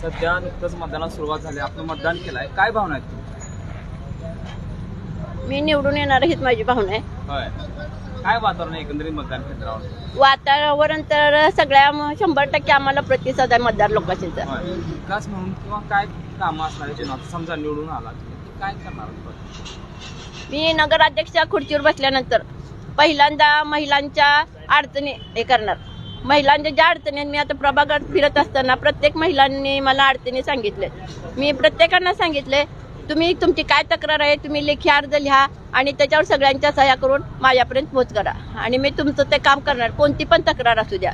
सध्या नुकतंच मतदानाला सुरुवात झाली, आपण मतदान केलंय, काय भावना आहेत? मी निवडून येणार हीच माझी भावना आहे. होय, काय वातावरण आहे एकंदरीत मतदान केंद्रावर? वातावरण तर सगळ्या 100% आम्हाला प्रतिसाद आहे मतदार लोकांचा. होय, विकास म्हणून किंवा काय कामं असणार आहे आता समजा निवडून आला तर काय करणार? मी नगराध्यक्षा खुर्चीवर बसल्यानंतर पहिल्यांदा महिलांच्या अडचणी हे करणार. महिलांच्या ज्या अडचणी आहेत, मी आता प्रभागात फिरत असताना प्रत्येक महिलांनी मला अडचणी सांगितले. मी प्रत्येकांना सांगितले, तुम्ही तुमची काय तक्रार आहे तुम्ही लेखी अर्ज लिहा आणि त्याच्यावर सगळ्यांच्या सह्या करून माझ्यापर्यंत पोहोच करा आणि मी तुमचं ते काम करणार. कोणती पण तक्रार असू द्या,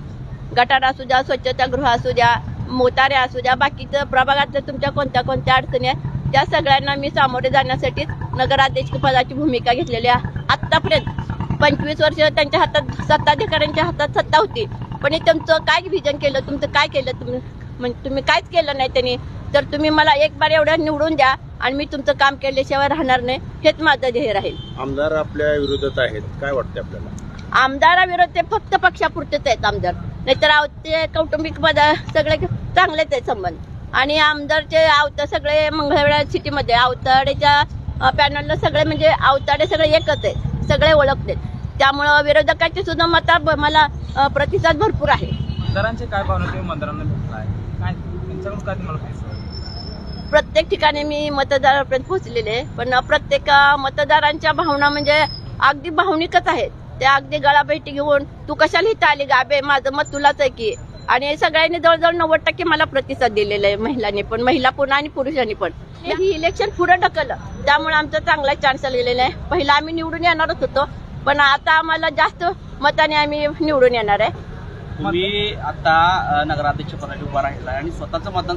गटार असू द्या, स्वच्छतागृह असू द्या, मोटारे असू द्या, बाकीचं प्रभागातल्या तुमच्या कोणत्या कोणत्या अडचणी आहेत त्या सगळ्यांना मी सामोरे जाण्यासाठी नगराध्यक्ष पदाची भूमिका घेतलेली आहे. आत्तापर्यंत 25 वर्ष त्यांच्या हातात, सत्ताधिकाऱ्यांच्या हातात सत्ता होती, पण हे तुमचं काय विजन केलं, तुमचं काय केलं, तुम्ही काहीच केलं नाही त्यांनी. तर तुम्ही मला एक बार एवढं निवडून द्या आणि मी तुमचं काम केल्याशिवाय राहणार नाही, हेच माझं ध्येय राहील. आमदार आपल्या विरोधात आहेत, काय वाटतं आपल्याला? आमदाराविरोधात ते फक्त पक्षापुरतेच आहेत आमदार, नाहीतर ते कौटुंबिक सगळे चांगलेच आहेत संबंध. आणि आमदारचे आवता सगळे मंगळवेढा सिटीमध्ये आवताडेच्या पॅनलला सगळे म्हणजे आवताडे सगळे एकच आहेत, सगळे ओळखतात. त्यामुळं विरोधकांची सुद्धा मता मला प्रतिसाद भरपूर आहे. मतदारांचे काय भावना तुम्ही मतदारांना भेटलाय, काय त्यांच्याकडून काय तुम्हाला काय? प्रत्येक ठिकाणी मी मतदारापर्यंत पोहोचलेले आहे, पण प्रत्येक मतदारांच्या भावना म्हणजे अगदी भावनिकच आहेत. ते अगदी गळाभेटी घेऊन तू कशाला इथं आली गाबे, माझं मत तुलाच आहे की. आणि सगळ्यांनी जवळजवळ 90% मला प्रतिसाद दिलेला आहे, महिलांनी पण, महिला पण आणि पुरुषांनी पण. ही इलेक्शन पुढे ढकललं, त्यामुळे आमचा चांगला चान्स आलेला आहे. पहिला आम्ही निवडून येणारच होतो, पण आता आम्हाला जास्त मताने आम्ही निवडून येणार आहे. तुम्ही आता नगराध्यक्ष पदाची उभा राहिला आणि स्वतःचं मतदान